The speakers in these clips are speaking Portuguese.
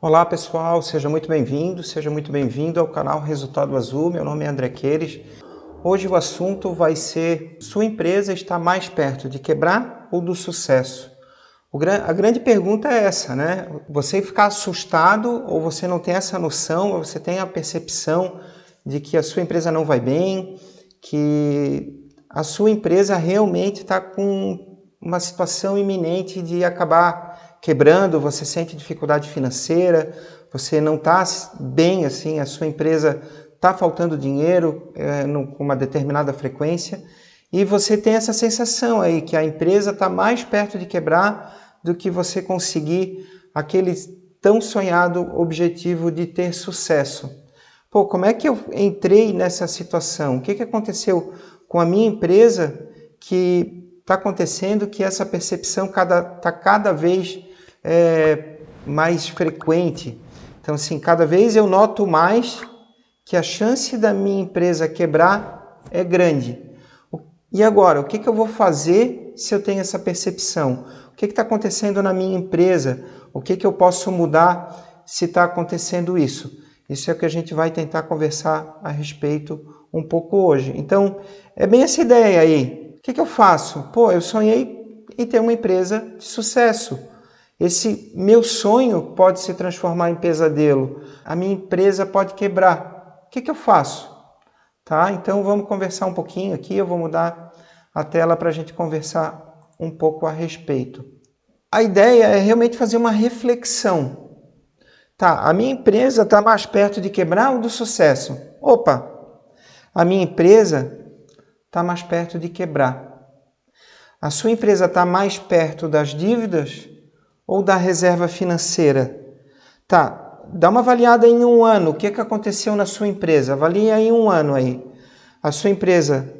Olá pessoal, seja muito bem-vindo ao canal Resultado Azul. Meu nome é André Queires. Hoje o assunto vai ser: sua empresa está mais perto de quebrar ou do sucesso? A grande pergunta é essa, né? Você ficar assustado ou você não tem essa noção, ou você tem a percepção de que a sua empresa não vai bem, que a sua empresa realmente está com uma situação iminente de acabar quebrando, você sente dificuldade financeira, você não está bem assim, a sua empresa está faltando dinheiro com uma determinada frequência, e você tem essa sensação aí que a empresa está mais perto de quebrar do que você conseguir aquele tão sonhado objetivo de ter sucesso. Pô, como é que eu entrei nessa situação? O que aconteceu com a minha empresa que está acontecendo que essa percepção está cada vez mais frequente? Então, assim, cada vez eu noto mais que a chance da minha empresa quebrar é grande. E agora, o que eu vou fazer se eu tenho essa percepção? O que está acontecendo na minha empresa? O que eu posso mudar se está acontecendo isso? Isso é o que a gente vai tentar conversar a respeito um pouco hoje. Então, é bem essa ideia aí. O que eu faço? Pô, eu sonhei em ter uma empresa de sucesso. Esse meu sonho pode se transformar em pesadelo. A minha empresa pode quebrar. O que eu faço? Tá? Então, vamos conversar um pouquinho aqui. Eu vou mudar a tela para a gente conversar um pouco a respeito. A ideia é realmente fazer uma reflexão. Tá, a minha empresa está mais perto de quebrar ou do sucesso? Opa, a minha empresa está mais perto de quebrar. A sua empresa está mais perto das dívidas ou da reserva financeira? Tá, dá uma avaliada em um ano. O que aconteceu na sua empresa? Avalia em um ano aí. A sua empresa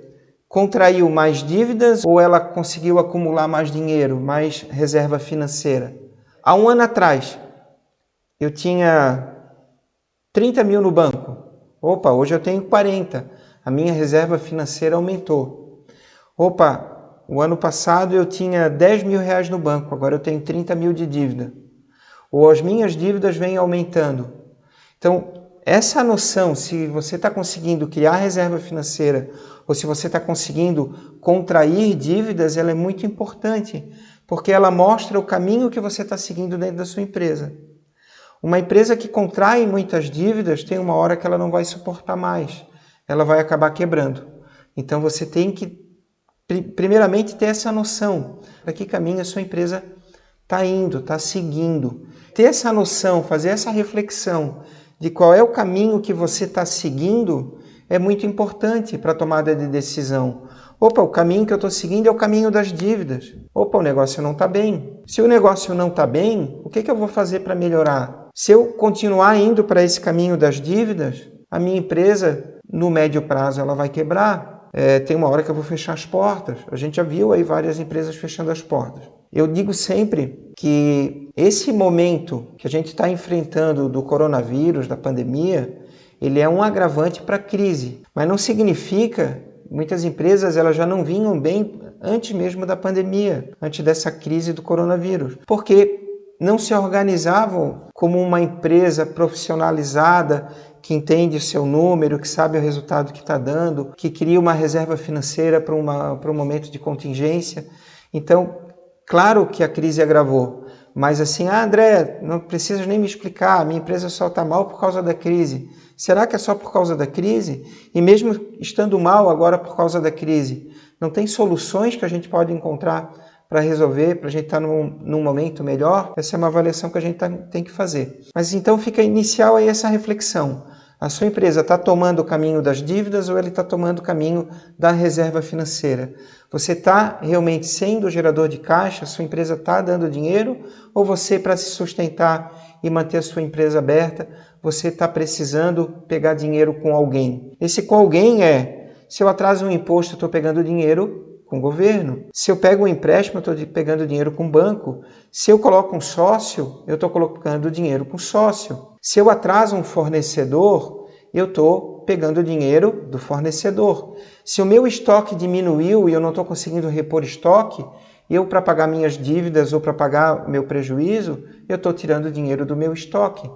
contraiu mais dívidas ou ela conseguiu acumular mais dinheiro, mais reserva financeira? Há um ano atrás, eu tinha 30 mil no banco. Opa, hoje eu tenho 40. A minha reserva financeira aumentou. Opa, o ano passado eu tinha 10 mil reais no banco, agora eu tenho 30 mil de dívida. Ou as minhas dívidas vêm aumentando. Então, essa noção, se você está conseguindo criar reserva financeira ou se você está conseguindo contrair dívidas, ela é muito importante, porque ela mostra o caminho que você está seguindo dentro da sua empresa. Uma empresa que contrai muitas dívidas, tem uma hora que ela não vai suportar mais, ela vai acabar quebrando. Então você tem que, primeiramente, ter essa noção para que caminho a sua empresa está indo, está seguindo. Ter essa noção, fazer essa reflexão de qual é o caminho que você está seguindo é muito importante para a tomada de decisão. Opa, o caminho que eu estou seguindo é o caminho das dívidas. Opa, o negócio não está bem. Se o negócio não está bem, o que eu vou fazer para melhorar? Se eu continuar indo para esse caminho das dívidas, a minha empresa, no médio prazo, ela vai quebrar. Tem uma hora que eu vou fechar as portas. A gente já viu aí várias empresas fechando as portas. Eu digo sempre que esse momento que a gente está enfrentando do coronavírus, da pandemia, ele é um agravante para a crise. Mas não significa, muitas empresas elas já não vinham bem antes mesmo da pandemia, antes dessa crise do coronavírus. Porque não se organizavam como uma empresa profissionalizada que entende o seu número, que sabe o resultado que está dando, que cria uma reserva financeira para um momento de contingência. Então, claro que a crise agravou, mas assim, André, não precisa nem me explicar, minha empresa só está mal por causa da crise. Será que é só por causa da crise? E mesmo estando mal agora por causa da crise, não tem soluções que a gente pode encontrar para resolver, para a gente estar num momento melhor? Essa é uma avaliação que a gente tem que fazer. Mas então fica inicial aí essa reflexão. A sua empresa está tomando o caminho das dívidas ou ele está tomando o caminho da reserva financeira? Você está realmente sendo gerador de caixa? A sua empresa está dando dinheiro? Ou você, para se sustentar e manter a sua empresa aberta, você está precisando pegar dinheiro com alguém? Esse com alguém se eu atraso um imposto, eu estou pegando dinheiro com o governo. Se eu pego um empréstimo, eu estou pegando dinheiro com o banco. Se eu coloco um sócio, eu estou colocando dinheiro com o sócio. Se eu atraso um fornecedor, eu estou pegando dinheiro do fornecedor. Se o meu estoque diminuiu e eu não estou conseguindo repor estoque, eu para pagar minhas dívidas ou para pagar meu prejuízo, eu estou tirando dinheiro do meu estoque.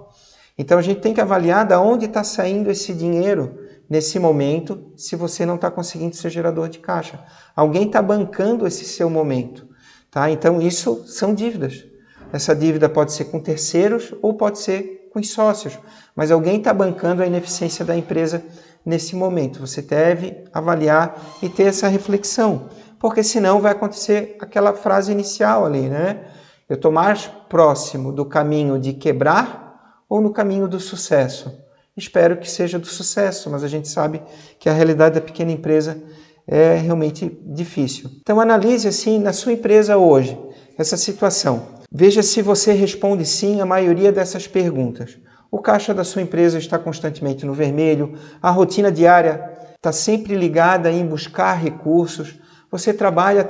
Então a gente tem que avaliar de onde está saindo esse dinheiro nesse momento, se você não está conseguindo ser gerador de caixa. Alguém está bancando esse seu momento. Tá? Então isso são dívidas. Essa dívida pode ser com terceiros ou pode ser com os sócios. Mas alguém está bancando a ineficiência da empresa nesse momento. Você deve avaliar e ter essa reflexão. Porque senão vai acontecer aquela frase inicial ali, né? Eu estou mais próximo do caminho de quebrar ou no caminho do sucesso? Espero que seja do sucesso, mas a gente sabe que a realidade da pequena empresa é realmente difícil. Então analise assim na sua empresa hoje, essa situação. Veja se você responde sim à maioria dessas perguntas. O caixa da sua empresa está constantemente no vermelho, a rotina diária está sempre ligada em buscar recursos, você trabalha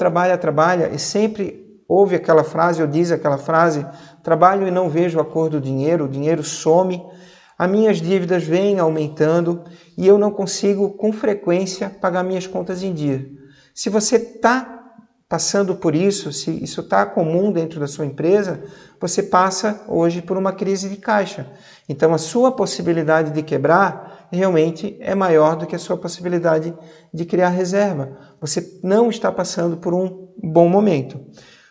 e sempre ouve aquela frase ou diz aquela frase, trabalho e não vejo a cor do dinheiro, o dinheiro some, as minhas dívidas vêm aumentando e eu não consigo com frequência pagar minhas contas em dia. Se você está passando por isso, se isso está comum dentro da sua empresa, você passa hoje por uma crise de caixa. Então a sua possibilidade de quebrar realmente é maior do que a sua possibilidade de criar reserva. Você não está passando por um bom momento.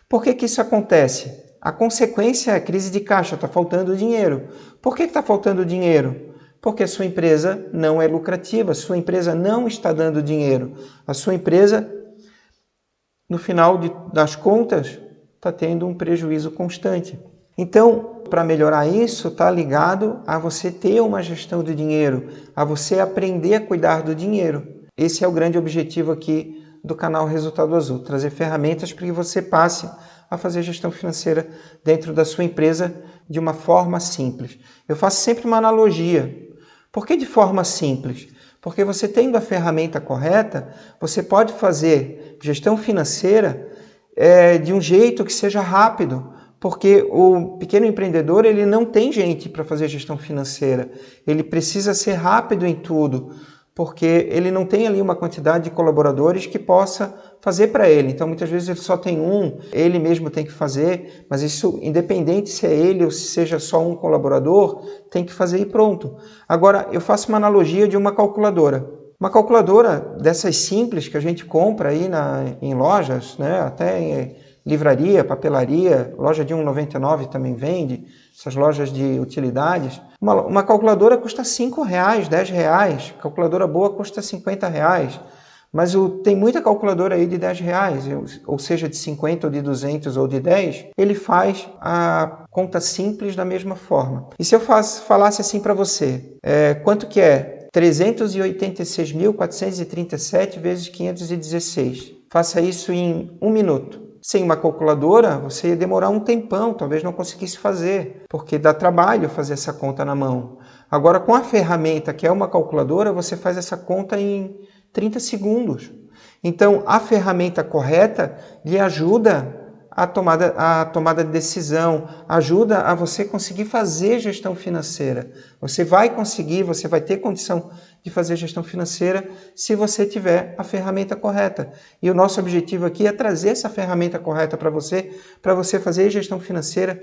Por que isso acontece? A consequência é a crise de caixa, está faltando dinheiro. Por que está faltando dinheiro? Porque a sua empresa não é lucrativa, a sua empresa não está dando dinheiro. A sua empresa, no final das contas, está tendo um prejuízo constante. Então, para melhorar isso, está ligado a você ter uma gestão do dinheiro, a você aprender a cuidar do dinheiro. Esse é o grande objetivo aqui do canal Resultado Azul, trazer ferramentas para que você passe a fazer gestão financeira dentro da sua empresa de uma forma simples. Eu faço sempre uma analogia. Por que de forma simples? Porque você tendo a ferramenta correta, você pode fazer gestão financeira de um jeito que seja rápido, porque o pequeno empreendedor ele não tem gente para fazer gestão financeira, ele precisa ser rápido em tudo, porque ele não tem ali uma quantidade de colaboradores que possa fazer para ele. Então, muitas vezes ele só tem um, ele mesmo tem que fazer, mas isso, independente se é ele ou se seja só um colaborador, tem que fazer e pronto. Agora, eu faço uma analogia de uma calculadora. Uma calculadora dessas simples que a gente compra aí em lojas, né? Até em livraria, papelaria, loja de R$1,99 também vende, essas lojas de utilidades. Uma calculadora custa R$5, R$10, calculadora boa custa R$50, mas tem muita calculadora aí de R$10, ou seja, de 50 ou de 200 ou de 10, ele faz a conta simples da mesma forma. E se eu falasse assim para você, quanto que é 386.437 vezes 516? Faça isso em 1 minuto. Sem uma calculadora, você ia demorar um tempão, talvez não conseguisse fazer, porque dá trabalho fazer essa conta na mão. Agora, com a ferramenta que é uma calculadora, você faz essa conta em 30 segundos. Então, a ferramenta correta lhe ajuda a tomada de decisão, ajuda a você conseguir fazer gestão financeira. Você vai conseguir, você vai ter condição de fazer gestão financeira se você tiver a ferramenta correta. E o nosso objetivo aqui é trazer essa ferramenta correta para você fazer gestão financeira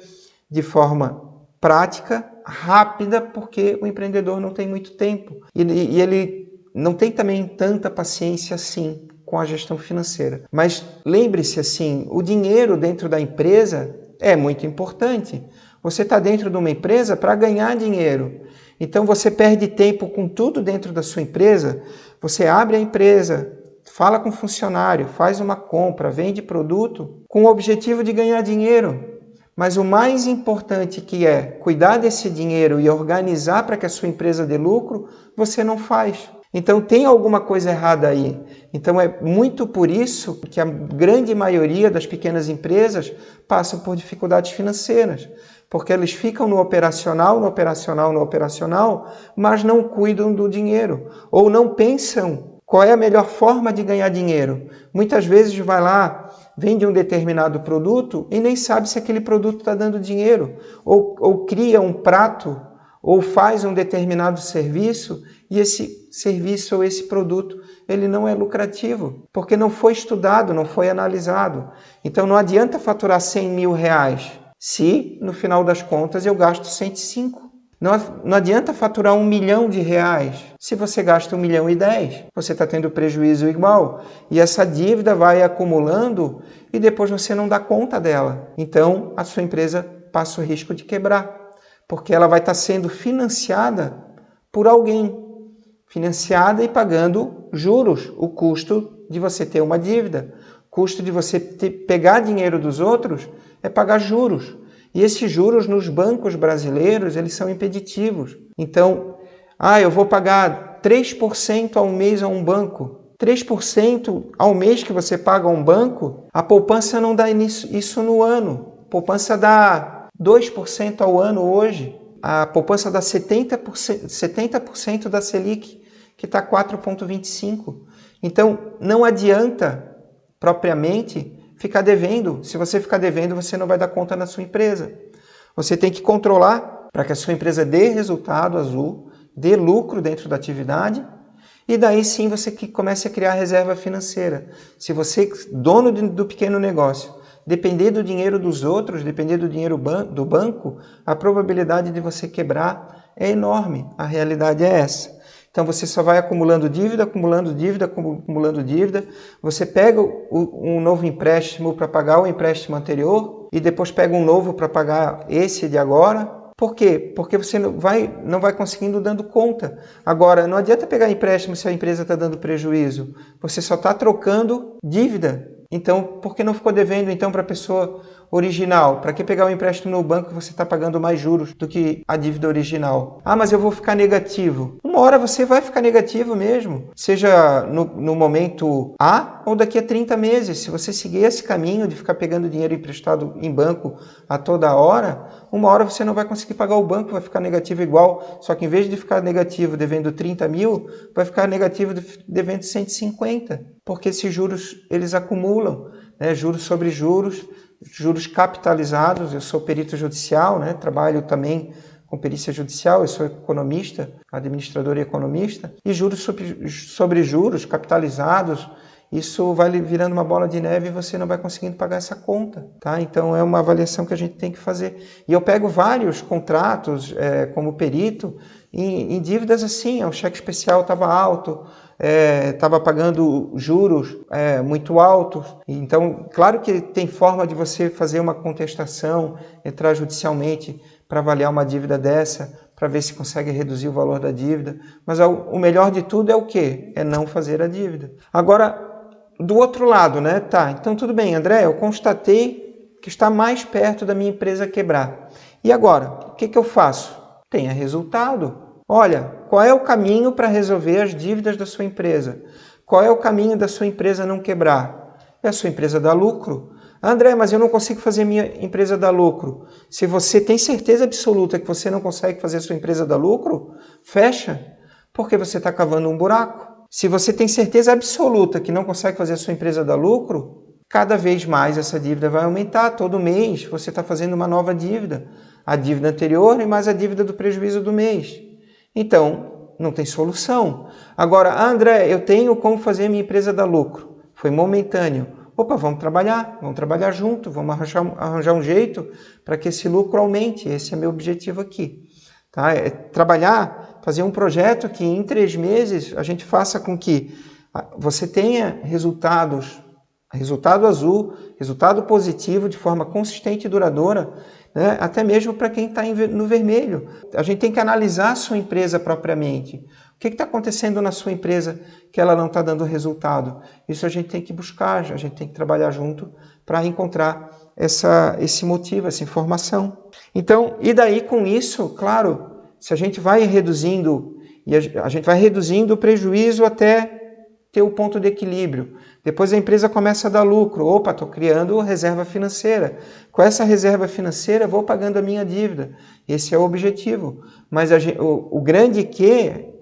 de forma prática, rápida, porque o empreendedor não tem muito tempo. E ele não tem também tanta paciência assim com a gestão financeira. Mas lembre-se assim, o dinheiro dentro da empresa é muito importante. Você está dentro de uma empresa para ganhar dinheiro. Então você perde tempo com tudo dentro da sua empresa, você abre a empresa, fala com o funcionário, faz uma compra, vende produto com o objetivo de ganhar dinheiro. Mas o mais importante que é cuidar desse dinheiro e organizar para que a sua empresa dê lucro, você não faz. Então tem alguma coisa errada aí. Então é muito por isso que a grande maioria das pequenas empresas passam por dificuldades financeiras. Porque eles ficam no operacional, mas não cuidam do dinheiro. Ou não pensam qual é a melhor forma de ganhar dinheiro. Muitas vezes vai lá, vende um determinado produto e nem sabe se aquele produto está dando dinheiro. Ou cria um prato ou faz um determinado serviço e esse serviço ou esse produto ele não é lucrativo, porque não foi estudado, não foi analisado. Então não adianta faturar 100 mil reais se no final das contas eu gasto 105. Não adianta faturar 1 milhão de reais se você gasta 1 milhão e 10. Você está tendo prejuízo igual. E essa dívida vai acumulando e depois você não dá conta dela. Então a sua empresa passa o risco de quebrar, porque ela vai estar sendo financiada por alguém. Financiada e pagando juros, o custo de você ter uma dívida. O custo de você pegar dinheiro dos outros é pagar juros. E esses juros nos bancos brasileiros, eles são impeditivos. Então, eu vou pagar 3% ao mês a um banco. 3% ao mês que você paga a um banco, a poupança não dá isso no ano. A poupança dá 2% ao ano hoje. A poupança dá 70% da Selic, que está 4,25%. Então, não adianta propriamente ficar devendo. Se você ficar devendo, você não vai dar conta na sua empresa. Você tem que controlar para que a sua empresa dê resultado azul, dê lucro dentro da atividade, e daí sim você que comece a criar reserva financeira. Se você, dono do pequeno negócio, depender do dinheiro dos outros, depender do dinheiro do banco, a probabilidade de você quebrar é enorme. A realidade é essa. Então você só vai acumulando dívida, acumulando dívida, acumulando dívida. Você pega um novo empréstimo para pagar o empréstimo anterior e depois pega um novo para pagar esse de agora. Por quê? Porque você não vai conseguindo dando conta. Agora, não adianta pegar empréstimo se a empresa está dando prejuízo. Você só está trocando dívida. Então, por que não ficou devendo então para a pessoa original? Para que pegar um empréstimo no banco que você está pagando mais juros do que a dívida original? Mas eu vou ficar negativo. Uma hora você vai ficar negativo mesmo, seja no momento A ou daqui a 30 meses. Se você seguir esse caminho de ficar pegando dinheiro emprestado em banco a toda hora, uma hora você não vai conseguir pagar o banco, vai ficar negativo igual, só que em vez de ficar negativo devendo 30 mil, vai ficar negativo devendo 150, porque esses juros eles acumulam, né? Juros sobre juros, juros capitalizados. Eu sou perito judicial, né? Trabalho também com perícia judicial, eu sou economista, administrador e economista, e juros sobre juros capitalizados, isso vai virando uma bola de neve e você não vai conseguindo pagar essa conta, tá? Então é uma avaliação que a gente tem que fazer. E eu pego vários contratos como perito em dívidas assim, o cheque especial estava alto, estava pagando juros muito altos. Então, claro que tem forma de você fazer uma contestação, entrar judicialmente para avaliar uma dívida dessa, para ver se consegue reduzir o valor da dívida. Mas o melhor de tudo é o quê? É não fazer a dívida. Agora, do outro lado, né? Tá, então tudo bem, André, eu constatei que está mais perto da minha empresa quebrar. E agora, o que eu faço? Tenha resultado. Olha, qual é o caminho para resolver as dívidas da sua empresa? Qual é o caminho da sua empresa não quebrar? É a sua empresa dar lucro. André, mas eu não consigo fazer minha empresa dar lucro. Se você tem certeza absoluta que você não consegue fazer a sua empresa dar lucro, fecha, porque você está cavando um buraco. Se você tem certeza absoluta que não consegue fazer a sua empresa dar lucro, cada vez mais essa dívida vai aumentar. Todo mês você está fazendo uma nova dívida. A dívida anterior e mais a dívida do prejuízo do mês. Então, não tem solução. Agora, André, eu tenho como fazer a minha empresa dar lucro. Foi momentâneo. Opa, vamos trabalhar junto, vamos arranjar um jeito para que esse lucro aumente. Esse é meu objetivo aqui. Tá? É trabalhar, fazer um projeto que em 3 meses a gente faça com que você tenha resultado azul, resultado positivo de forma consistente e duradoura, né? Até mesmo para quem está no vermelho. A gente tem que analisar a sua empresa propriamente. O que está acontecendo na sua empresa que ela não está dando resultado? Isso a gente tem que buscar, a gente tem que trabalhar junto para encontrar esse motivo, essa informação. Então, e daí com isso, claro, se a gente vai reduzindo, e a gente vai reduzindo o prejuízo até ter o ponto de equilíbrio. Depois a empresa começa a dar lucro. Opa, estou criando reserva financeira. Com essa reserva financeira, vou pagando a minha dívida. Esse é o objetivo. Mas o grande que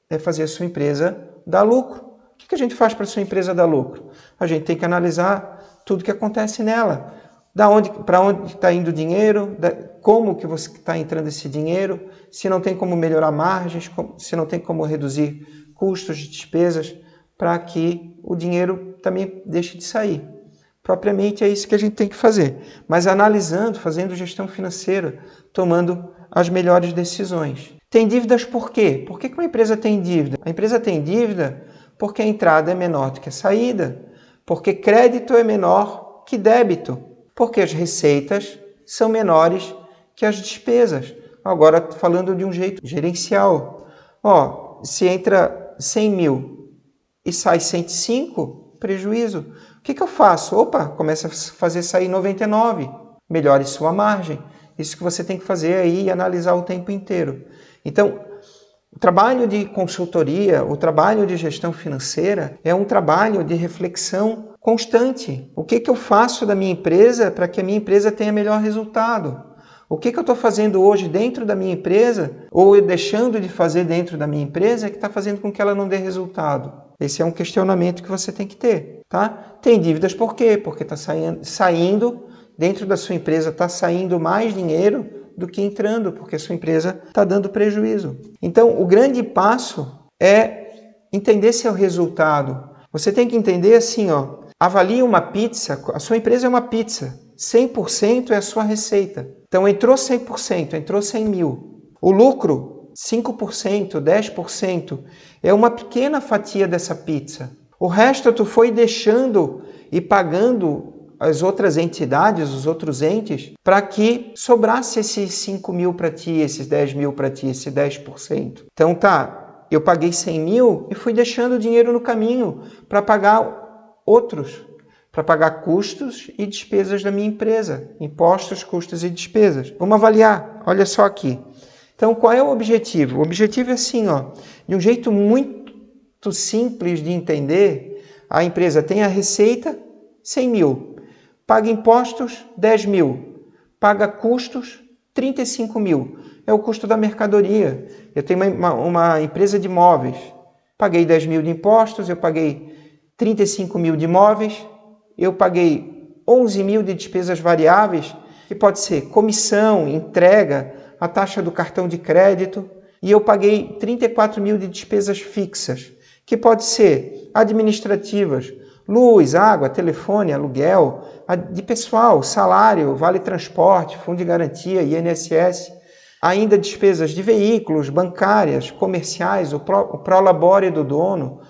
é fazer a sua empresa dar lucro. O que a gente faz para a sua empresa dar lucro? A gente tem que analisar tudo que acontece nela. Para onde está indo o dinheiro, como que você está entrando esse dinheiro, se não tem como melhorar margens, se não tem como reduzir custos de despesas, para que o dinheiro também deixe de sair. Propriamente é isso que a gente tem que fazer, mas analisando, fazendo gestão financeira, tomando as melhores decisões. Tem dívidas por quê? Por que uma empresa tem dívida? A empresa tem dívida porque a entrada é menor do que a saída, porque crédito é menor que débito, porque as receitas são menores que as despesas. Agora, falando de um jeito gerencial, se entra 100 mil e sai 105, prejuízo. O que eu faço? Começa a fazer sair 99. Melhore sua margem. Isso que você tem que fazer aí e analisar o tempo inteiro. Então, o trabalho de consultoria, o trabalho de gestão financeira é um trabalho de reflexão constante. O que eu faço da minha empresa para que a minha empresa tenha melhor resultado? O que eu estou fazendo hoje dentro da minha empresa ou deixando de fazer dentro da minha empresa que está fazendo com que ela não dê resultado? Esse é um questionamento que você tem que ter, tá? Tem dívidas por quê? Porque está saindo, dentro da sua empresa está saindo mais dinheiro do que entrando, porque a sua empresa está dando prejuízo. Então, o grande passo é entender seu resultado. Você tem que entender assim, avalie uma pizza, a sua empresa é uma pizza, 100% é a sua receita. Então, entrou 100%, entrou 100 mil. O lucro, 5%, 10%, é uma pequena fatia dessa pizza. O resto tu foi deixando e pagando as outras entidades, os outros entes, para que sobrasse esses 5 mil para ti, esses 10 mil para ti, esse 10%. Então eu paguei 100 mil e fui deixando o dinheiro no caminho para pagar outros, para pagar custos e despesas da minha empresa, impostos, custos e despesas. Vamos avaliar, olha só aqui. Então, qual é o objetivo? O objetivo é assim, de um jeito muito simples de entender, a empresa tem a receita, 100 mil, paga impostos, 10 mil, paga custos, 35 mil. É o custo da mercadoria. Eu tenho uma empresa de móveis, paguei 10 mil de impostos, eu paguei 35 mil de móveis, eu paguei 11 mil de despesas variáveis, que pode ser comissão, entrega, a taxa do cartão de crédito, e eu paguei 34 mil de despesas fixas, que pode ser administrativas, luz, água, telefone, aluguel, de pessoal, salário, vale transporte, fundo de garantia, INSS, ainda despesas de veículos, bancárias, comerciais, o prolabore do dono,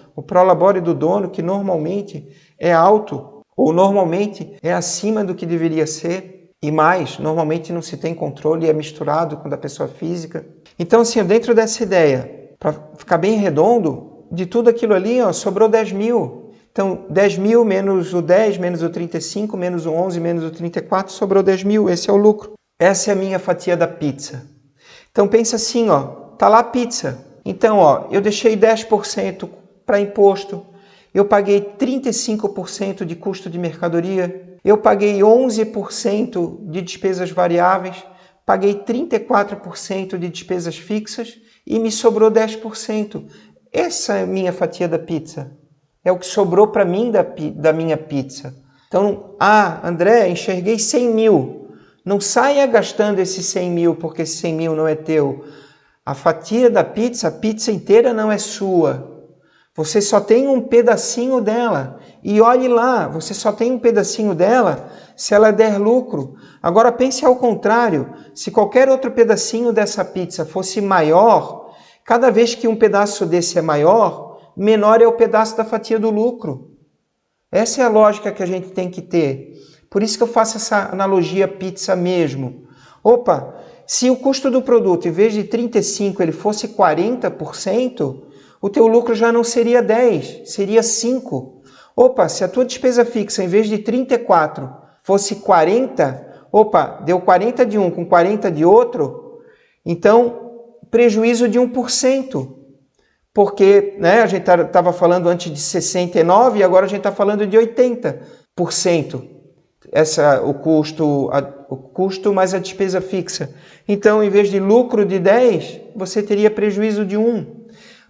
que normalmente é alto, ou normalmente é acima do que deveria ser, e mais, normalmente não se tem controle e é misturado com o da pessoa física. Então, assim, dentro dessa ideia, para ficar bem redondo, de tudo aquilo ali, sobrou 10 mil. Então, 10 mil menos o 10, menos o 35, menos o 11, menos o 34, sobrou 10 mil. Esse é o lucro. Essa é a minha fatia da pizza. Então, pensa assim, tá lá a pizza. Então, eu deixei 10% para imposto. Eu paguei 35% de custo de mercadoria. Eu paguei 11% de despesas variáveis. Paguei 34% de despesas fixas e me sobrou 10%. Essa é a minha fatia da pizza. É o que sobrou para mim da minha pizza. Então, André, enxerguei 100 mil. Não saia gastando esses 100 mil, porque esse 100 mil não é teu. A fatia da pizza, a pizza inteira não é sua. Você só tem um pedacinho dela. E olhe lá, você só tem um pedacinho dela se ela der lucro. Agora pense ao contrário. Se qualquer outro pedacinho dessa pizza fosse maior, cada vez que um pedaço desse é maior, menor é o pedaço da fatia do lucro. Essa é a lógica que a gente tem que ter. Por isso que eu faço essa analogia pizza mesmo. Se o custo do produto, em vez de 35%, ele fosse 40%, o teu lucro já não seria 10%, seria 5%. Se a tua despesa fixa, em vez de 34%, fosse 40%, deu 40 de um com 40 de outro, então prejuízo de 1%. Porque a gente estava falando antes de 69% e agora a gente está falando de 80%. O custo mais a despesa fixa. Então, em vez de lucro de 10%, você teria prejuízo de 1%.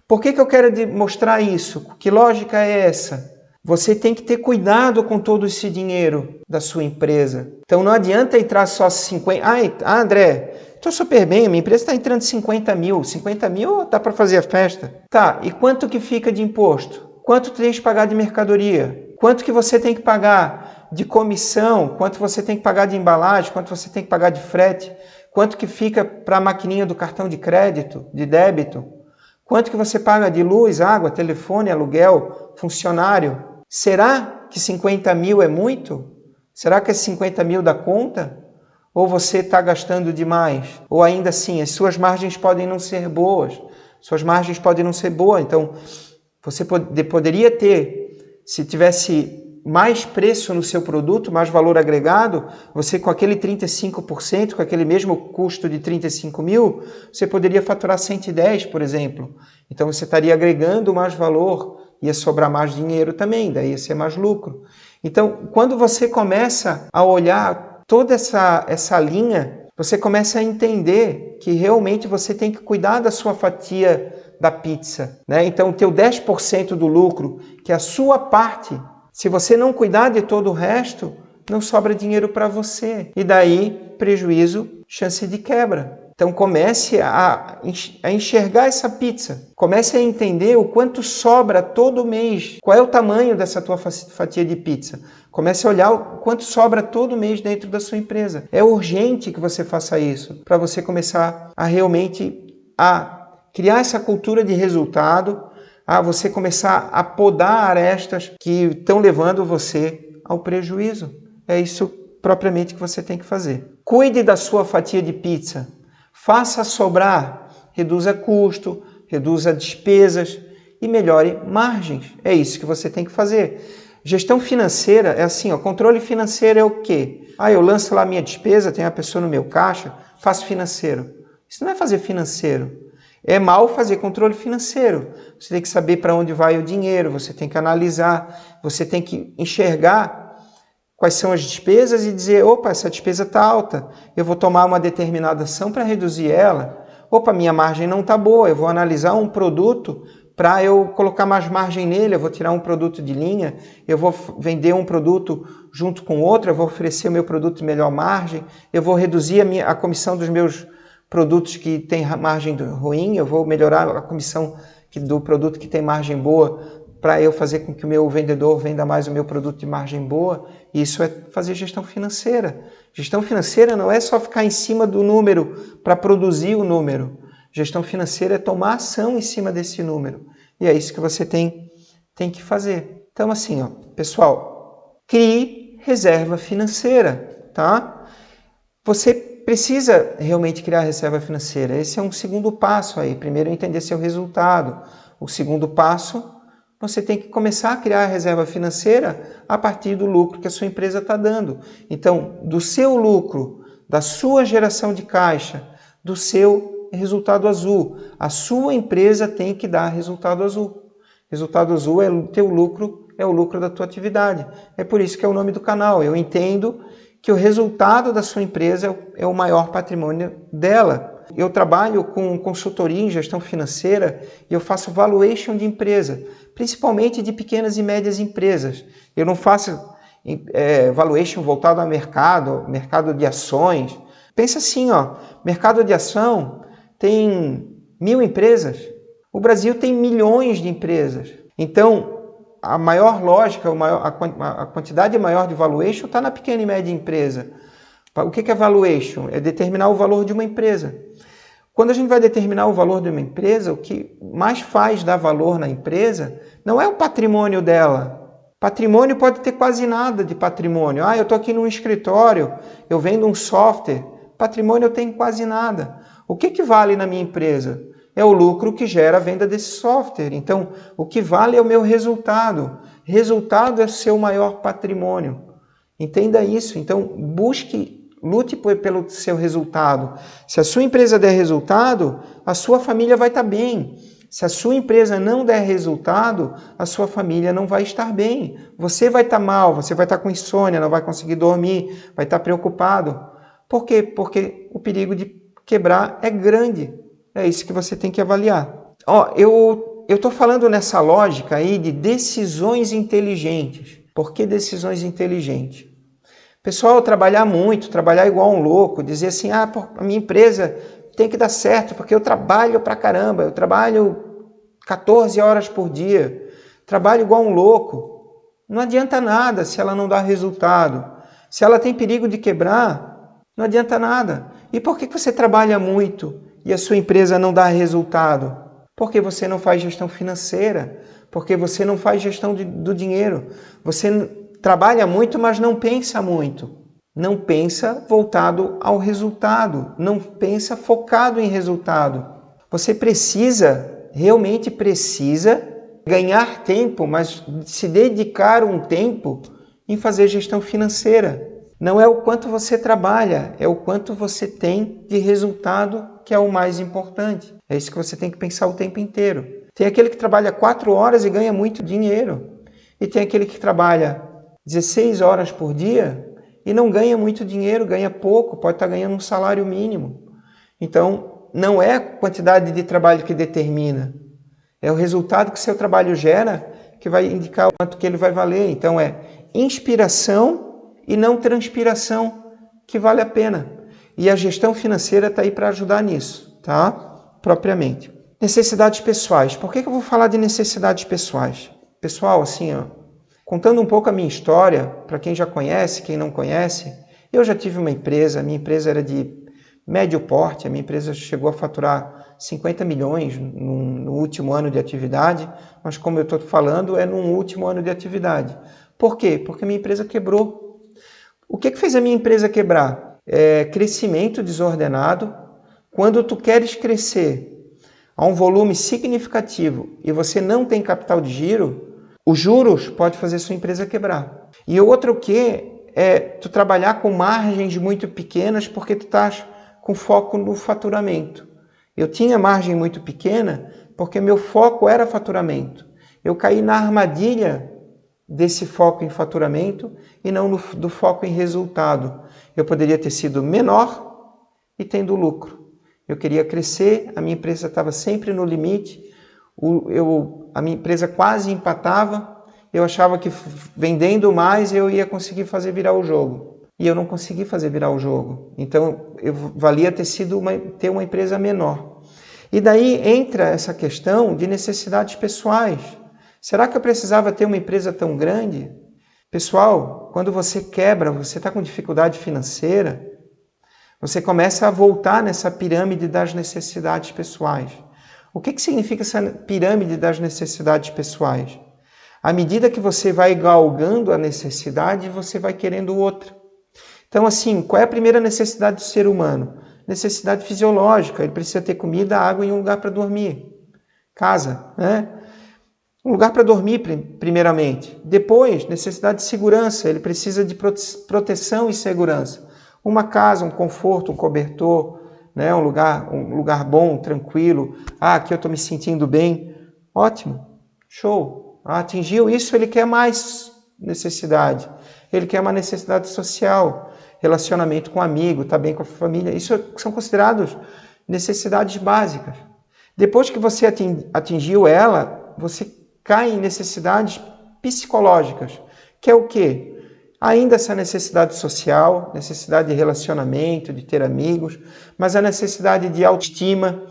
Por que eu quero mostrar isso? Que lógica é essa? Você tem que ter cuidado com todo esse dinheiro da sua empresa. Então não adianta entrar só 50... André, estou super bem, minha empresa está entrando 50 mil. 50 mil dá para fazer a festa. Tá, e quanto que fica de imposto? Quanto tem que pagar de mercadoria? Quanto que você tem que pagar de comissão? Quanto você tem que pagar de embalagem? Quanto você tem que pagar de frete? Quanto que fica para a maquininha do cartão de crédito, de débito? Quanto que você paga de luz, água, telefone, aluguel, funcionário? Será que 50 mil é muito? Será que 50 mil dá conta? Ou você está gastando demais? Ou ainda assim, as suas margens podem não ser boas. Suas margens podem não ser boas. Então, você poderia ter, se tivesse mais preço no seu produto, mais valor agregado, você com aquele 35%, com aquele mesmo custo de 35 mil, você poderia faturar 110, por exemplo. Então, você estaria agregando mais valor, ia sobrar mais dinheiro também, daí ia ser mais lucro. Então, quando você começa a olhar toda essa linha, você começa a entender que realmente você tem que cuidar da sua fatia da pizza, né? Então, o teu 10% do lucro, que é a sua parte, se você não cuidar de todo o resto, não sobra dinheiro para você. E daí, prejuízo, chance de quebra. Então comece a enxergar essa pizza. Comece a entender o quanto sobra todo mês. Qual é o tamanho dessa tua fatia de pizza? Comece a olhar o quanto sobra todo mês dentro da sua empresa. É urgente que você faça isso para você começar a realmente criar essa cultura de resultado, a você começar a podar arestas que estão levando você ao prejuízo. É isso propriamente que você tem que fazer. Cuide da sua fatia de pizza. Faça sobrar, reduza custo, reduza despesas e melhore margens. É isso que você tem que fazer. Gestão financeira é assim, controle financeiro é o quê? Eu lanço lá minha despesa, tenho a pessoa no meu caixa, faço financeiro. Isso não é fazer financeiro. É mal fazer controle financeiro. Você tem que saber para onde vai o dinheiro, você tem que analisar, você tem que enxergar quais são as despesas e dizer, opa, essa despesa está alta, eu vou tomar uma determinada ação para reduzir ela. Opa, minha margem não está boa, eu vou analisar um produto para eu colocar mais margem nele, eu vou tirar um produto de linha, eu vou vender um produto junto com outro, eu vou oferecer o meu produto de melhor margem, eu vou reduzir a comissão dos meus produtos que tem margem ruim, eu vou melhorar a comissão do produto que tem margem boa, para eu fazer com que o meu vendedor venda mais o meu produto de margem boa. Isso é fazer gestão financeira. Gestão financeira não é só ficar em cima do número para produzir o número. Gestão financeira é tomar ação em cima desse número. E é isso que você tem que fazer. Então, assim, pessoal, crie reserva financeira, tá? Você precisa realmente criar reserva financeira. Esse é um segundo passo aí. Primeiro, entender seu resultado. O segundo passo, você tem que começar a criar a reserva financeira a partir do lucro que a sua empresa está dando. Então, do seu lucro, da sua geração de caixa, do seu resultado azul. A sua empresa tem que dar resultado azul. Resultado azul é o teu lucro, é o lucro da tua atividade. É por isso que é o nome do canal. Eu entendo que o resultado da sua empresa é o maior patrimônio dela. Eu trabalho com consultoria em gestão financeira e eu faço valuation de empresa, principalmente de pequenas e médias empresas. Eu não faço valuation voltado ao mercado de ações. Pensa assim, mercado de ação tem 1.000 empresas. O Brasil tem milhões de empresas. Então, a maior lógica, a quantidade maior de valuation está na pequena e média empresa. O que é valuation? É determinar o valor de uma empresa. Quando a gente vai determinar o valor de uma empresa, o que mais faz dar valor na empresa não é o patrimônio dela. Patrimônio pode ter quase nada de patrimônio. Eu estou aqui num escritório, eu vendo um software. Patrimônio eu tenho quase nada. O que vale na minha empresa? É o lucro que gera a venda desse software. Então, o que vale é o meu resultado. Resultado é o seu maior patrimônio. Entenda isso. Então, lute pelo seu resultado. Se a sua empresa der resultado, a sua família vai estar bem. Se a sua empresa não der resultado, a sua família não vai estar bem. Você vai estar mal, você vai estar com insônia, não vai conseguir dormir, vai estar preocupado. Por quê? Porque o perigo de quebrar é grande. É isso que você tem que avaliar. Eu eu estou falando nessa lógica aí de decisões inteligentes. Por que decisões inteligentes? Pessoal, trabalhar muito, trabalhar igual um louco, dizer assim, a minha empresa tem que dar certo, porque eu trabalho pra caramba, eu trabalho 14 horas por dia, trabalho igual um louco. Não adianta nada se ela não dá resultado. Se ela tem perigo de quebrar, não adianta nada. E por que você trabalha muito e a sua empresa não dá resultado? Porque você não faz gestão financeira, porque você não faz gestão do dinheiro. Você trabalha muito, mas não pensa muito. Não pensa voltado ao resultado. Não pensa focado em resultado. Você realmente precisa ganhar tempo, mas se dedicar um tempo em fazer gestão financeira. Não é o quanto você trabalha, é o quanto você tem de resultado que é o mais importante. É isso que você tem que pensar o tempo inteiro. Tem aquele que trabalha 4 horas e ganha muito dinheiro. E tem aquele que trabalha 16 horas por dia e não ganha muito dinheiro, ganha pouco, pode estar ganhando um salário mínimo. Então, não é a quantidade de trabalho que determina. É o resultado que seu trabalho gera que vai indicar o quanto que ele vai valer. Então, é inspiração e não transpiração que vale a pena. E a gestão financeira está aí para ajudar nisso, tá? Propriamente. Necessidades pessoais. Por que eu vou falar de necessidades pessoais? Pessoal, assim, contando um pouco a minha história, para quem já conhece, quem não conhece, eu já tive uma empresa, a minha empresa era de médio porte, a minha empresa chegou a faturar 50 milhões no último ano de atividade, mas como eu estou falando, é no último ano de atividade. Por quê? Porque a minha empresa quebrou. O que fez a minha empresa quebrar? Crescimento desordenado. Quando tu queres crescer a um volume significativo e você não tem capital de giro, os juros pode fazer sua empresa quebrar. E outro que é tu trabalhar com margens muito pequenas porque tu estás com foco no faturamento. Eu tinha margem muito pequena porque meu foco era faturamento. Eu caí na armadilha desse foco em faturamento e não do foco em resultado. Eu poderia ter sido menor e tendo lucro. Eu queria crescer, a minha empresa estava sempre no limite, a minha empresa quase empatava, eu achava que vendendo mais eu ia conseguir fazer virar o jogo. E eu não consegui fazer virar o jogo. Então, valia ter uma empresa menor. E daí entra essa questão de necessidades pessoais. Será que eu precisava ter uma empresa tão grande? Pessoal, quando você quebra, você está com dificuldade financeira, você começa a voltar nessa pirâmide das necessidades pessoais. O que significa essa pirâmide das necessidades pessoais? À medida que você vai galgando a necessidade, você vai querendo outra. Então, assim, qual é a primeira necessidade do ser humano? Necessidade fisiológica. Ele precisa ter comida, água e um lugar para dormir. Casa, né? Um lugar para dormir, primeiramente. Depois, necessidade de segurança. Ele precisa de proteção e segurança. Uma casa, um conforto, um cobertor, né? um lugar bom, tranquilo. Aqui eu estou me sentindo bem. Ótimo, show. Atingiu isso, ele quer mais necessidade. Ele quer uma necessidade social, relacionamento com um amigo, estar bem com a família. Isso são considerados necessidades básicas. Depois que você atingiu ela, você cai em necessidades psicológicas, que é o quê? Ainda essa necessidade social, necessidade de relacionamento, de ter amigos, mas a necessidade de autoestima,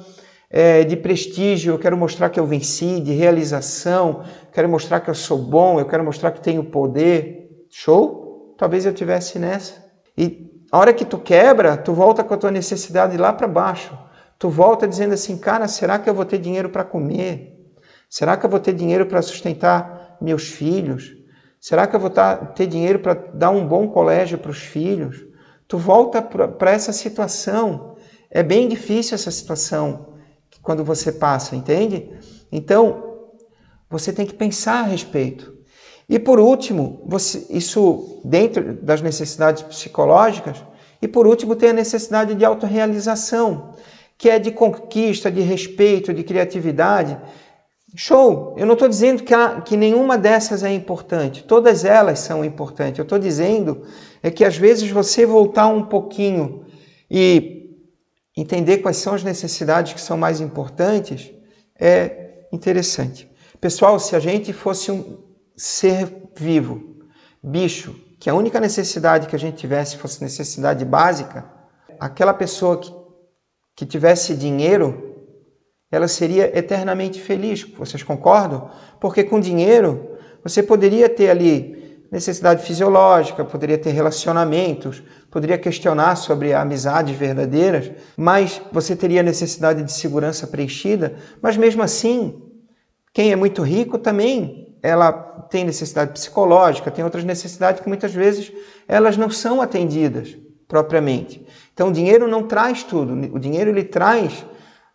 de prestígio, eu quero mostrar que eu venci, de realização, quero mostrar que eu sou bom, eu quero mostrar que tenho poder. Show? Talvez eu tivesse nessa. E a hora que tu quebra, tu volta com a tua necessidade lá para baixo. Tu volta dizendo assim, cara, será que eu vou ter dinheiro para comer? Será que eu vou ter dinheiro para sustentar meus filhos? Será que eu vou ter dinheiro para dar um bom colégio para os filhos? Tu volta para essa situação. É bem difícil essa situação quando você passa, entende? Então, você tem que pensar a respeito. E por último, isso dentro das necessidades psicológicas, e por último tem a necessidade de autorrealização, que é de conquista, de respeito, de criatividade. Show! Eu não estou dizendo que nenhuma dessas é importante. Todas elas são importantes. Eu estou dizendo que às vezes você voltar um pouquinho e entender quais são as necessidades que são mais importantes interessante. Pessoal, se a gente fosse um ser vivo, bicho, que a única necessidade que a gente tivesse fosse necessidade básica, aquela pessoa que tivesse dinheiro, ela seria eternamente feliz. Vocês concordam? Porque com dinheiro você poderia ter ali necessidade fisiológica, poderia ter relacionamentos, poderia questionar sobre amizades verdadeiras, mas você teria necessidade de segurança preenchida. Mas mesmo assim, quem é muito rico também, ela tem necessidade psicológica, tem outras necessidades que muitas vezes elas não são atendidas propriamente. Então o dinheiro não traz tudo, o dinheiro ele traz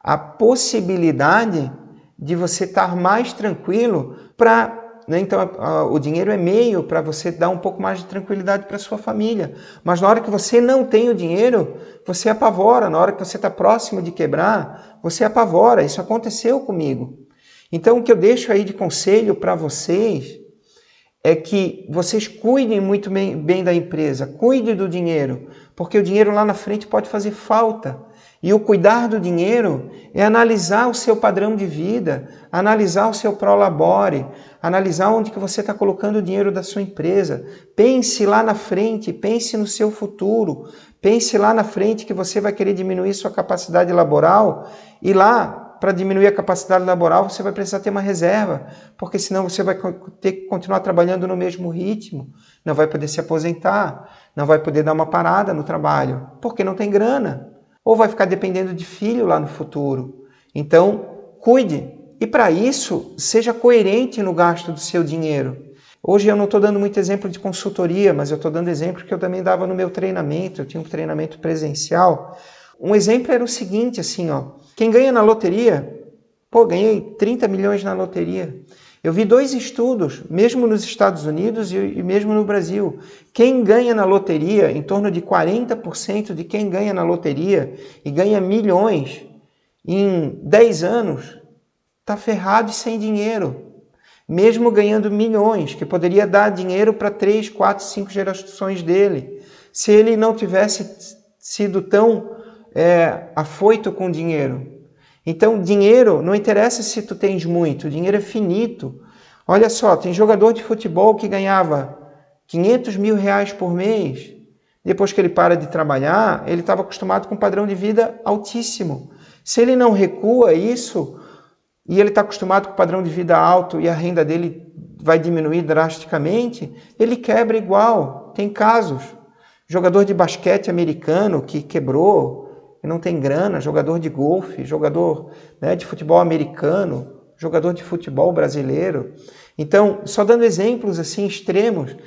a possibilidade de você estar mais tranquilo para... Então, o dinheiro é meio para você dar um pouco mais de tranquilidade para a sua família. Mas na hora que você não tem o dinheiro, você apavora. Na hora que você está próximo de quebrar, você apavora. Isso aconteceu comigo. Então, o que eu deixo aí de conselho para vocês é que vocês cuidem muito bem da empresa, cuidem do dinheiro, porque o dinheiro lá na frente pode fazer falta. E o cuidar do dinheiro é analisar o seu padrão de vida, analisar o seu prolabore, analisar onde que você está colocando o dinheiro da sua empresa. Pense lá na frente, pense no seu futuro, pense lá na frente que você vai querer diminuir sua capacidade laboral e lá, para diminuir a capacidade laboral, você vai precisar ter uma reserva, porque senão você vai ter que continuar trabalhando no mesmo ritmo, não vai poder se aposentar, não vai poder dar uma parada no trabalho, porque não tem grana. Ou vai ficar dependendo de filho lá no futuro. Então, cuide. E para isso, seja coerente no gasto do seu dinheiro. Hoje eu não estou dando muito exemplo de consultoria, mas eu estou dando exemplo que eu também dava no meu treinamento. Eu tinha um treinamento presencial. Um exemplo era o seguinte, assim, ó. Quem ganha na loteria, ganhei 30 milhões na loteria. Eu vi 2 estudos, mesmo nos Estados Unidos e mesmo no Brasil. Quem ganha na loteria, em torno de 40% de quem ganha na loteria e ganha milhões em 10 anos, está ferrado e sem dinheiro. Mesmo ganhando milhões, que poderia dar dinheiro para 3, 4, 5 gerações dele. Se ele não tivesse sido tão afoito com dinheiro. Então, dinheiro, não interessa se tu tens muito, dinheiro é finito. Olha só, tem jogador de futebol que ganhava 500 mil reais por mês. Depois que ele para de trabalhar, ele estava acostumado com um padrão de vida altíssimo. Se ele não recua isso, e ele está acostumado com o padrão de vida alto e a renda dele vai diminuir drasticamente, ele quebra igual. Tem casos. Jogador de basquete americano que quebrou, não tem grana, jogador de golfe, jogador de futebol americano, jogador de futebol brasileiro. Então, só dando exemplos assim extremos,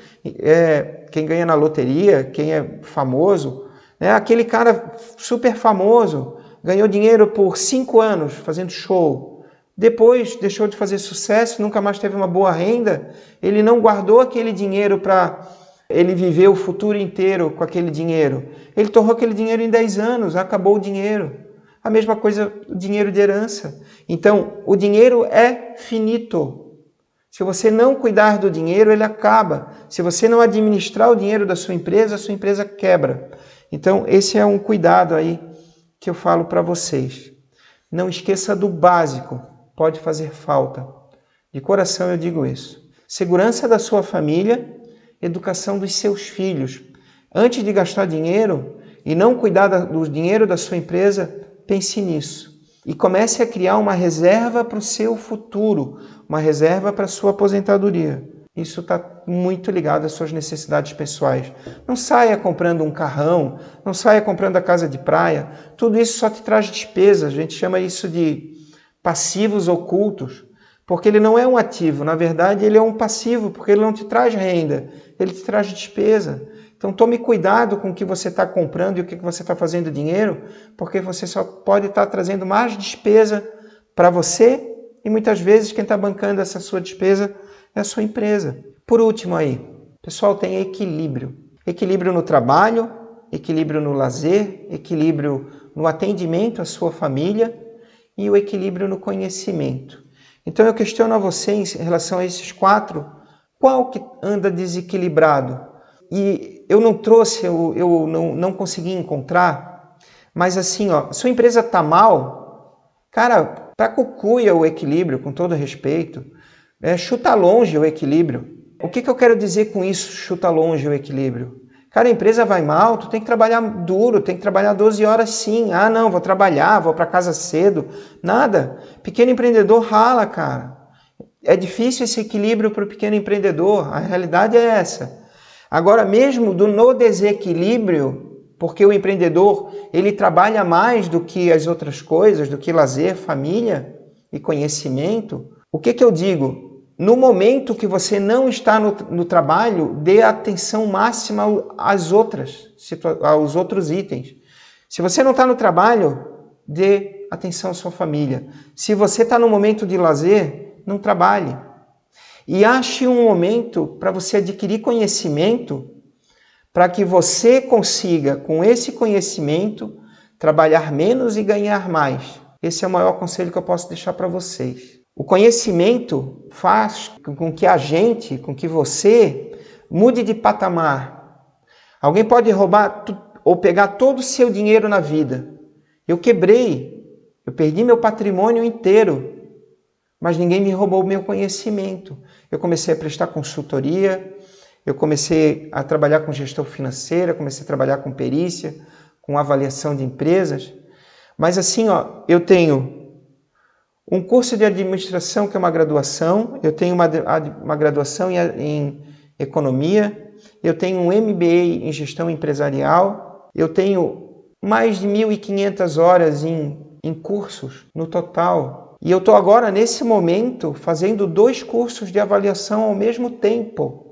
quem ganha na loteria, quem é famoso, aquele cara super famoso, ganhou dinheiro por 5 anos fazendo show, depois deixou de fazer sucesso, nunca mais teve uma boa renda, ele não guardou aquele dinheiro para... Ele viveu o futuro inteiro com aquele dinheiro. Ele torrou aquele dinheiro em 10 anos, acabou o dinheiro. A mesma coisa, o dinheiro de herança. Então, o dinheiro é finito. Se você não cuidar do dinheiro, ele acaba. Se você não administrar o dinheiro da sua empresa, a sua empresa quebra. Então, esse é um cuidado aí que eu falo para vocês. Não esqueça do básico, pode fazer falta. De coração eu digo isso. Segurança da sua família, educação dos seus filhos. Antes de gastar dinheiro e não cuidar do dinheiro da sua empresa, pense nisso. E comece a criar uma reserva para o seu futuro, uma reserva para a sua aposentadoria. Isso está muito ligado às suas necessidades pessoais. Não saia comprando um carrão, não saia comprando a casa de praia. Tudo isso só te traz despesa. A gente chama isso de passivos ocultos. Porque ele não é um ativo, na verdade ele é um passivo, porque ele não te traz renda, ele te traz despesa. Então tome cuidado com o que você está comprando e o que você está fazendo dinheiro, porque você só pode estar trazendo mais despesa para você e muitas vezes quem está bancando essa sua despesa é a sua empresa. Por último aí, pessoal, tem equilíbrio. Equilíbrio no trabalho, equilíbrio no lazer, equilíbrio no atendimento à sua família e o equilíbrio no conhecimento. Então eu questiono a você em relação a esses 4, qual que anda desequilibrado? E eu não trouxe, eu não consegui encontrar, mas assim, ó, sua empresa está mal, cara, Para cucuia o equilíbrio, com todo respeito, chuta longe o equilíbrio. O que eu quero dizer com isso, chuta longe o equilíbrio? Cara, a empresa vai mal, tu tem que trabalhar duro, tem que trabalhar 12 horas sim. Ah, não, vou trabalhar, vou para casa cedo. Nada. Pequeno empreendedor rala, cara. É difícil esse equilíbrio para o pequeno empreendedor. A realidade é essa. Agora, mesmo no desequilíbrio, porque o empreendedor ele trabalha mais do que as outras coisas, do que lazer, família e conhecimento, o que eu digo? No momento que você não está no trabalho, dê atenção máxima aos outros itens. Se você não está no trabalho, dê atenção à sua família. Se você está no momento de lazer, não trabalhe. E ache um momento para você adquirir conhecimento, para que você consiga, com esse conhecimento, trabalhar menos e ganhar mais. Esse é o maior conselho que eu posso deixar para vocês. O conhecimento faz com que você mude de patamar. Alguém pode roubar ou pegar todo o seu dinheiro na vida. Eu quebrei, eu perdi meu patrimônio inteiro, mas ninguém me roubou o meu conhecimento. Eu comecei a prestar consultoria, eu comecei a trabalhar com gestão financeira, comecei a trabalhar com perícia, com avaliação de empresas. Mas assim, eu tenho um curso de administração, que é uma graduação, eu tenho uma graduação em economia, eu tenho um MBA em gestão empresarial, eu tenho mais de 1.500 horas em cursos no total. E eu estou agora, nesse momento, fazendo 2 cursos de avaliação ao mesmo tempo.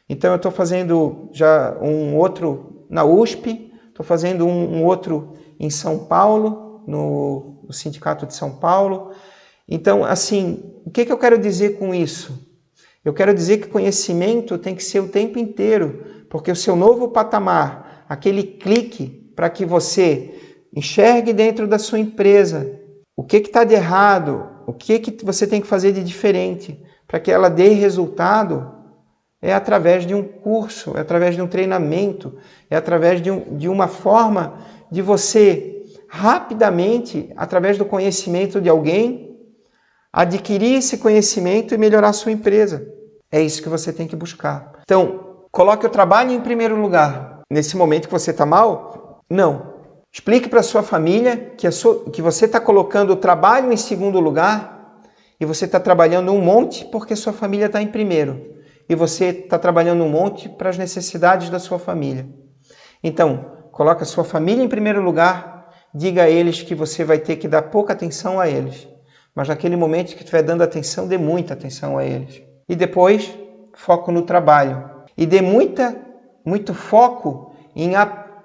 Então eu estou fazendo já um outro na USP, estou fazendo um outro em São Paulo, no Sindicato de São Paulo. Então, assim, o que eu quero dizer com isso? Eu quero dizer que conhecimento tem que ser o tempo inteiro, porque o seu novo patamar, aquele clique para que você enxergue dentro da sua empresa o que está de errado, o que você tem que fazer de diferente para que ela dê resultado, é através de um curso, é através de um treinamento, é através de uma forma de você rapidamente, através do conhecimento de alguém, adquirir esse conhecimento e melhorar a sua empresa. É isso que você tem que buscar. Então, coloque o trabalho em primeiro lugar. Nesse momento que você está mal? Não. Explique para a sua família que você está colocando o trabalho em segundo lugar e você está trabalhando um monte porque sua família está em primeiro. E você está trabalhando um monte para as necessidades da sua família. Então, coloque a sua família em primeiro lugar. Diga a eles que você vai ter que dar pouca atenção a eles. Mas naquele momento que estiver dando atenção, dê muita atenção a eles. E depois, foco no trabalho. E dê muito foco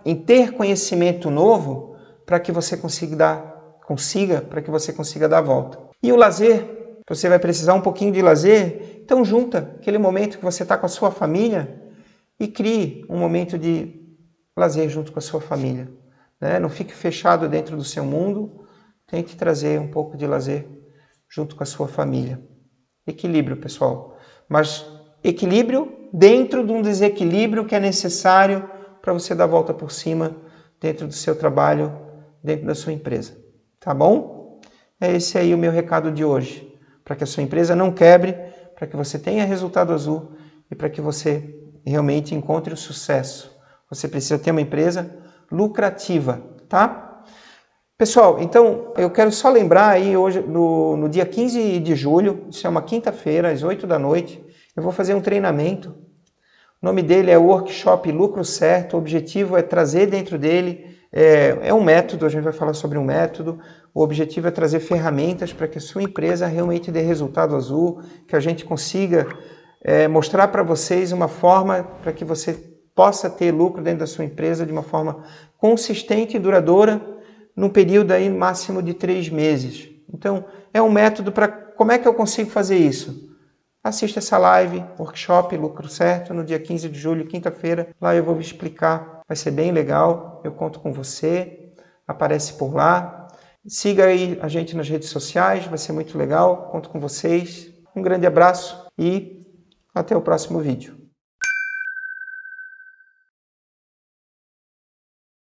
em ter conhecimento novo para que você consiga dar a volta. E o lazer, você vai precisar um pouquinho de lazer, então junta aquele momento que você está com a sua família e crie um momento de lazer junto com a sua família. Não fique fechado dentro do seu mundo, tente trazer um pouco de lazer junto com a sua família. Equilíbrio, pessoal. Mas equilíbrio dentro de um desequilíbrio que é necessário para você dar a volta por cima dentro do seu trabalho, dentro da sua empresa. Tá bom? É esse aí o meu recado de hoje. Para que a sua empresa não quebre, para que você tenha resultado azul e para que você realmente encontre o sucesso. Você precisa ter uma empresa lucrativa, tá? Pessoal, então eu quero só lembrar aí hoje, no dia 15 de julho, isso é uma quinta-feira, às 8 da noite, eu vou fazer um treinamento. O nome dele é Workshop Lucro Certo. O objetivo é trazer dentro dele, é um método, a gente vai falar sobre um método. O objetivo é trazer ferramentas para que a sua empresa realmente dê resultado azul, que a gente consiga mostrar para vocês uma forma para que você possa ter lucro dentro da sua empresa de uma forma consistente e duradoura, num período aí máximo de 3 meses. Então, é um método para como é que eu consigo fazer isso? Assista essa live, Workshop Lucro Certo, no dia 15 de julho, quinta-feira. Lá eu vou me explicar, vai ser bem legal, eu conto com você, aparece por lá. Siga aí a gente nas redes sociais, vai ser muito legal, conto com vocês. Um grande abraço e até o próximo vídeo.